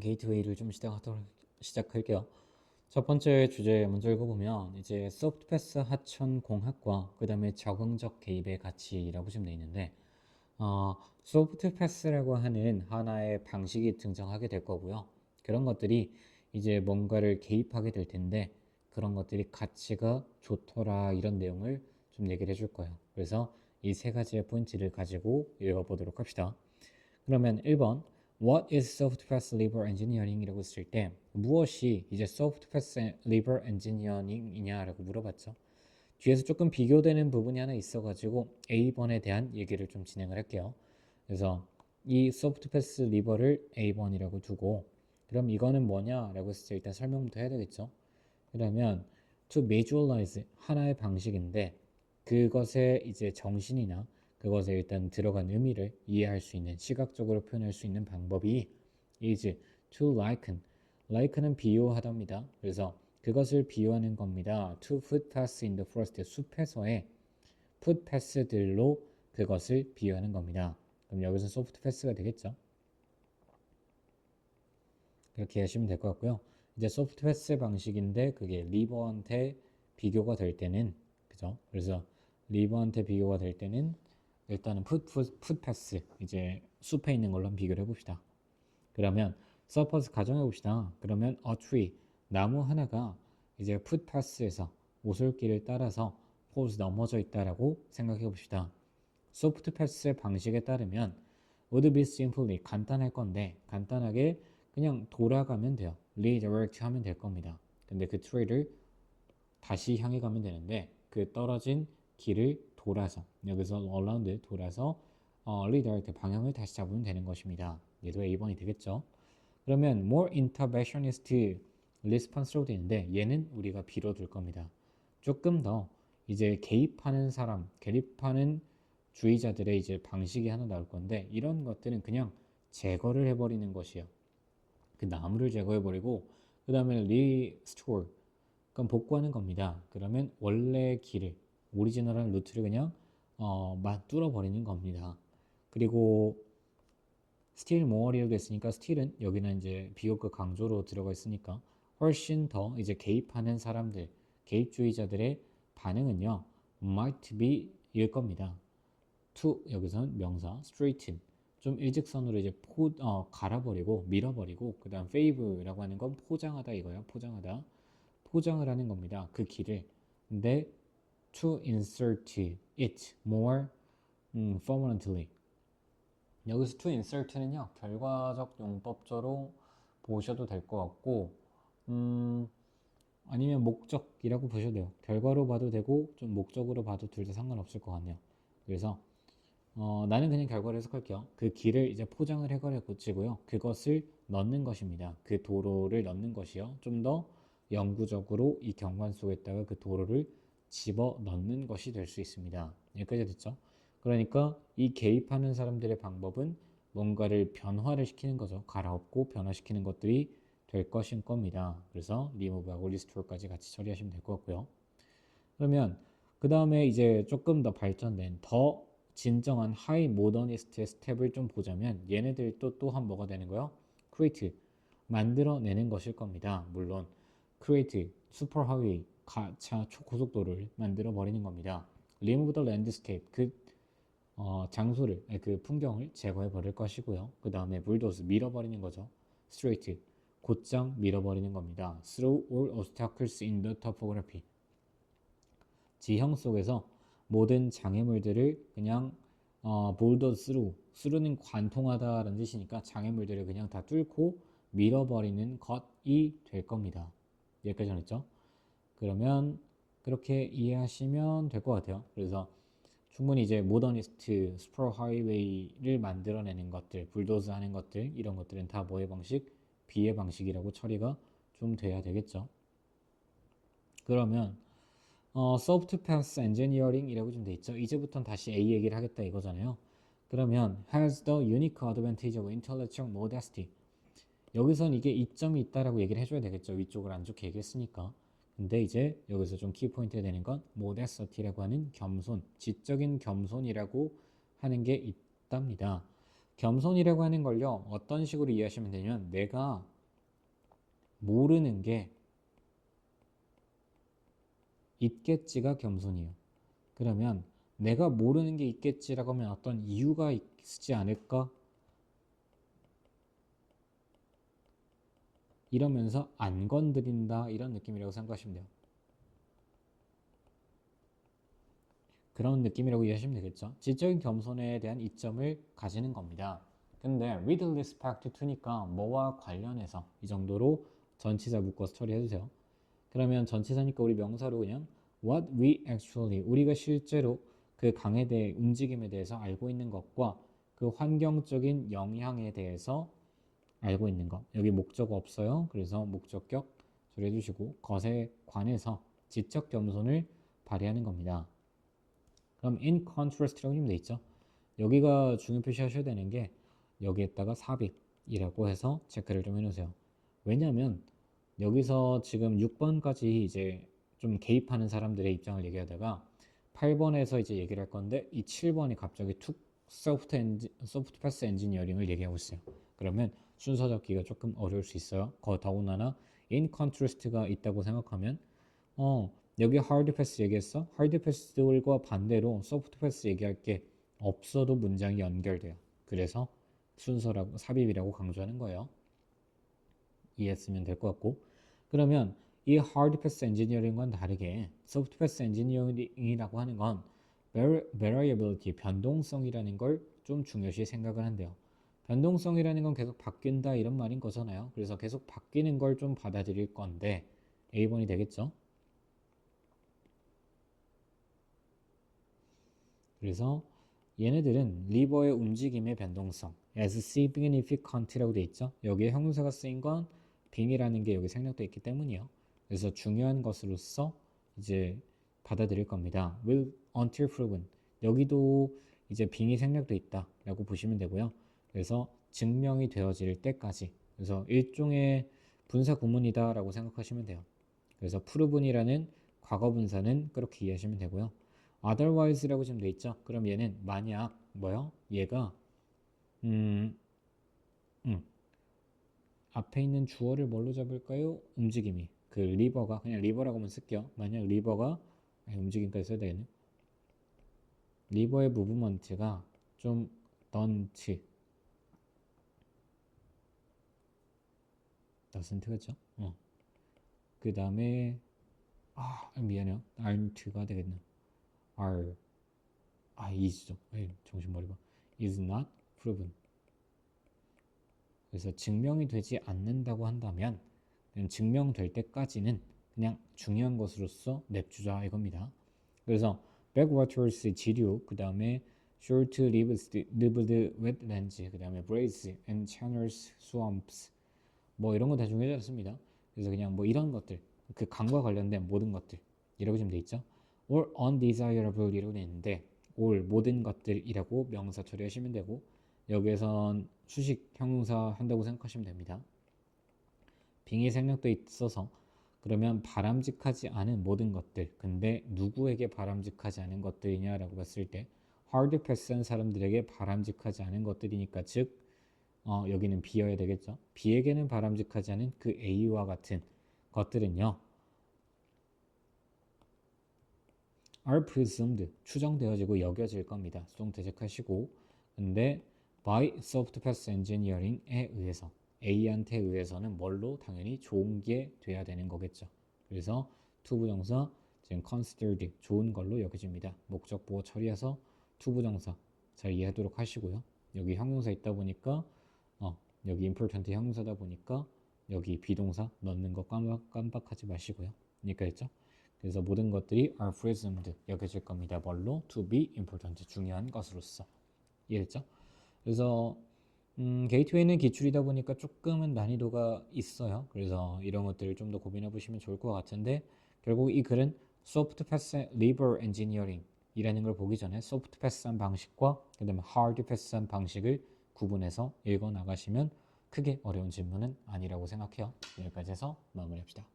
게이트웨이를 좀 시작할게요. 첫 번째 주제 먼저 읽어보면 이제 소프트패스 하천 공학과 그 다음에 적응적 개입의 가치라고 지금 돼 있는데 소프트패스라고 하는 하나의 방식이 등장하게 될 거고요. 그런 것들이 이제 뭔가를 개입하게 될 텐데 그런 것들이 가치가 좋더라 이런 내용을 좀 얘기를 해줄 거예요. 그래서 이 세 가지의 포인트를 가지고 읽어보도록 합시다. 그러면 1번 What is Soft-Path Liver Engineering? 이라고 했을 때 무엇이 이제 Soft-Path Liver Engineering이냐라고 물어봤죠. 뒤에서 조금 비교되는 부분이 하나 있어가지고 A번에 대한 얘기를 좀 진행을 할게요. 그래서 이 Soft-Path Liver를 A번이라고 두고 그럼 이거는 뭐냐라고 했을 때 일단 설명부터 해야 되겠죠. 그러면 to visualize 하나의 방식인데 그것의 이제 정신이나 그것에 일단 들어간 의미를 이해할 수 있는 시각적으로 표현할 수 있는 방법이 is to liken. like는 비유하답니다. 그래서 그것을 비유하는 겁니다. to footpaths in the forest. 숲에서의 footpaths들로 그것을 비유하는 겁니다. 그럼 여기서 soft path가 되겠죠. 그렇게 하시면 될 것 같고요. 이제 소프트 패스 방식인데 그게 리버한테 비교가 될 때는 그죠? 그래서 리버한테 비교가 될 때는 일단은 풋 패스 이제 숲에 있는 걸로 한번 비교를 해봅시다. 그러면 서포즈 가정해 봅시다. 그러면 a tree 나무 하나가 이제 풋 패스에서 오솔길을 따라서 포즈 넘어져 있다라고 생각해 봅시다. 소프트 패스의 방식에 따르면 would be simply 간단할 건데 간단하게 그냥 돌아가면 돼요. redirect 하면 될 겁니다. 근데 그 트리를 다시 향해 가면 되는데 그 떨어진 길을 돌아서 여기서 around 돌아서 redirect 방향을 다시 잡으면 되는 것입니다. 얘도 A번이 되겠죠. 그러면 more interventionist response로 되는데 얘는 우리가 B로 둘 겁니다. 조금 더 이제 개입하는 사람, 개입하는 주의자들의 이제 방식이 하나 나올 건데 이런 것들은 그냥 제거를 해버리는 것이에요. 그 나무를 제거해버리고 그 다음에 리스토어 그럼 복구하는 겁니다. 그러면 원래 길을 오리지널한 루트를 그냥 뚫어버리는 겁니다. 그리고 스틸 more이라고 했으니까 스틸은 여기는 이제 비교급 강조로 들어가 있으니까 훨씬 더 이제 개입하는 사람들, 개입주의자들의 반응은요 might be 일 겁니다. to 여기서는 명사 straighten 좀 일직선으로 이제 갈아버리고 밀어버리고 그 다음 fave라고 하는 건 포장하다 이거예요. 포장하다 포장을 하는 겁니다. 그 길을 근데 to insert it more permanently 여기서 to insert는요 결과적 용법조로 보셔도 될 것 같고 아니면 목적이라고 보셔도 돼요. 결과로 봐도 되고 좀 목적으로 봐도 둘 다 상관없을 것 같네요. 그래서 나는 그냥 결과를 해석할게요. 그 길을 이제 포장을 해결해 고치고요. 그것을 넣는 것입니다. 그 도로를 넣는 것이요. 좀 더 영구적으로 이 경관 속에다가 그 도로를 집어 넣는 것이 될 수 있습니다. 여기까지 됐죠? 그러니까 이 개입하는 사람들의 방법은 뭔가를 변화를 시키는 거죠. 갈아엎고 변화시키는 것들이 될 것인 겁니다. 그래서 리무브하고 리스토어까지 같이 처리하시면 될 것 같고요. 그러면 그 다음에 이제 조금 더 발전된 더 진정한 하이 모더니스트의 스텝을 좀 보자면 얘네들도 또한 뭐가 되는 거예요? create 만들어내는 것일 겁니다. 물론 create 슈퍼 하이웨이 가차 초고속도로를 만들어 버리는 겁니다. remove the landscape 장소를 그 풍경을 제거해 버릴 것이고요. 그 다음에 bulldoze 밀어버리는 거죠. straight 곧장 밀어버리는 겁니다. through all obstacles in the topography 지형 속에서 모든 장애물들을 그냥 볼더 스루는 관통하다라는 뜻이니까 장애물들을 그냥 다 뚫고 밀어버리는 것이 될 겁니다. 여기까지 전했죠? 그러면 그렇게 이해하시면 될 것 같아요. 그래서 충분히 이제 모더니스트 슈퍼 하이웨이를 만들어내는 것들, 불도즈 하는 것들 이런 것들은 다 뭐의 방식? B의 방식이라고 처리가 좀 돼야 되겠죠. 그러면 소프트 패스 엔지니어링이라고 좀 돼 있죠. 이제부터는 다시 A 얘기를 하겠다 이거잖아요. 그러면 has the unique advantage of intellectual modesty. 여기선 이게 이점이 있다라고 얘기를 해줘야 되겠죠. 위쪽을 안 좋게 얘기했으니까. 근데 이제 여기서 좀 키포인트가 되는 건 modesty라고 하는 겸손, 지적인 겸손이라고 하는 게 있답니다. 겸손이라고 하는 걸요, 어떤 식으로 이해하시면 되냐면 내가 모르는 게 있겠지가 겸손이에요. 그러면 내가 모르는 게 있겠지라고 하면 어떤 이유가 있지 않을까? 이러면서 안 건드린다 이런 느낌이라고 생각하시면 돼요. 그런 느낌이라고 이해하시면 되겠죠. 지적인 겸손에 대한 이점을 가지는 겁니다. 근데 with respect to니까 뭐와 관련해서 이 정도로 전치사 묶어서 처리해주세요. 그러면 전치사니까 우리 명사로 그냥 what we actually, 우리가 실제로 그 강에 대해 움직임에 대해서 알고 있는 것과 그 환경적인 영향에 대해서 알고 있는 것. 여기 목적 없어요. 그래서 목적격 처리해주시고 것에 관해서 지적 겸손을 발휘하는 겁니다. 그럼 in contrast라고 하면 돼 있죠. 여기가 중요 표시하셔야 되는 게 여기에다가 삽입이라고 해서 체크를 좀 해놓으세요. 왜냐하면 여기서 지금 6번까지 이제 좀 개입하는 사람들의 입장을 얘기하다가 8번에서 이제 얘기를 할 건데 이 7번이 갑자기 툭 소프트 패스 엔지니어링을 얘기하고 있어요. 그러면 순서 잡기가 조금 어려울 수 있어요. 더군다나 in contrast가 있다고 생각하면 여기 하드 패스 얘기했어? 하드 패스들과 반대로 소프트 패스 얘기할 게 없어도 문장이 연결돼요. 그래서 순서라고 삽입이라고 강조하는 거예요. 이해했으면 될 것 같고, 그러면 이 하드 패스 엔지니어링과는 다르게 소프트 패스 엔지니어링이라고 하는 건 variability, 변동성이라는 걸 좀 중요시 생각을 한대요. 변동성이라는 건 계속 바뀐다 이런 말인 거잖아요. 그래서 계속 바뀌는 걸 좀 받아들일 건데 A번이 되겠죠. 그래서 얘네들은 리버의 움직임의 변동성 as significant라고 돼 있죠. 여기에 형용사가 쓰인 건 being이라는 게 여기 생략되어 있기 때문이에요. 그래서 중요한 것으로서 이제 받아들일 겁니다. will until proven, 여기도 이제 being이 생략되어 있다라고 보시면 되고요. 그래서 증명이 되어질 때까지, 그래서 일종의 분사 구문이다라고 생각하시면 돼요. 그래서 proven이라는 과거 분사는 그렇게 이해하시면 되고요. otherwise라고 지금 돼 있죠. 그럼 얘는 만약 뭐요? 얘가 음, 앞에 있는 주어를 뭘로 잡을까요? 움직임이 그 리버가 그냥 리버라고 하면 쓸게요. 만약 리버가 움직임까지 써야 되겠네. 리버의 무브먼트가 좀 던치 doesn't겠죠? 그 다음에 미안해요. aren't가 되겠네. are is죠. 정신머리가 is not proven. 그래서 증명이 되지 않는다고 한다면 증명될 때까지는 그냥 중요한 것으로서 냅주자 이겁니다. 그래서 backwaters 지류, 그 다음에 short-lived wetlands, 그 다음에 braids and channels, swamps, 뭐 이런 거 다 중요하지 않습니다. 그래서 그냥 뭐 이런 것들, 그 강과 관련된 모든 것들 이라고 지금 돼 있죠. or undesirable 이라고 돼 있는데 all 모든 것들이라고 명사 처리하시면 되고, 여기에선 수식 형용사 한다고 생각하시면 됩니다. 빙이 생략돼 있어서 그러면 바람직하지 않은 모든 것들, 근데 누구에게 바람직하지 않은 것들이냐라고 봤을 때 hard pass한 사람들에게 바람직하지 않은 것들이니까, 즉 여기는 B여야 되겠죠. B에게는 바람직하지 않은 그 A와 같은 것들은요 are presumed, 추정되어지고 여겨질 겁니다. 수동 대적하시고, 근데 by soft pass engineering에 의해서, A한테 의해서는 뭘로? 당연히 좋은 게 돼야 되는 거겠죠. 그래서 투부정사 지금 considered, 좋은 걸로 여겨집니다. 목적 보호 처리해서 투부정사 잘 이해하도록 하시고요. 여기 형용사 있다 보니까 여기 important 형용사다 보니까 여기 비동사 넣는 거 깜빡하지 마시고요. 그러니까 했죠. 그래서 모든 것들이 are presumed 여겨질 겁니다. 뭘로? to be important, 중요한 것으로서. 이해했죠? 그래서 게이트웨이는 기출이다 보니까 조금은 난이도가 있어요. 그래서 이런 것들을 좀 더 고민해 보시면 좋을 것 같은데, 결국 이 글은 soft pass liver engineering 이라는 걸 보기 전에 soft pass한 방식과 그 다음에 hard pass한 방식을 구분해서 읽어 나가시면 크게 어려운 질문은 아니라고 생각해요. 여기까지 해서 마무리합시다.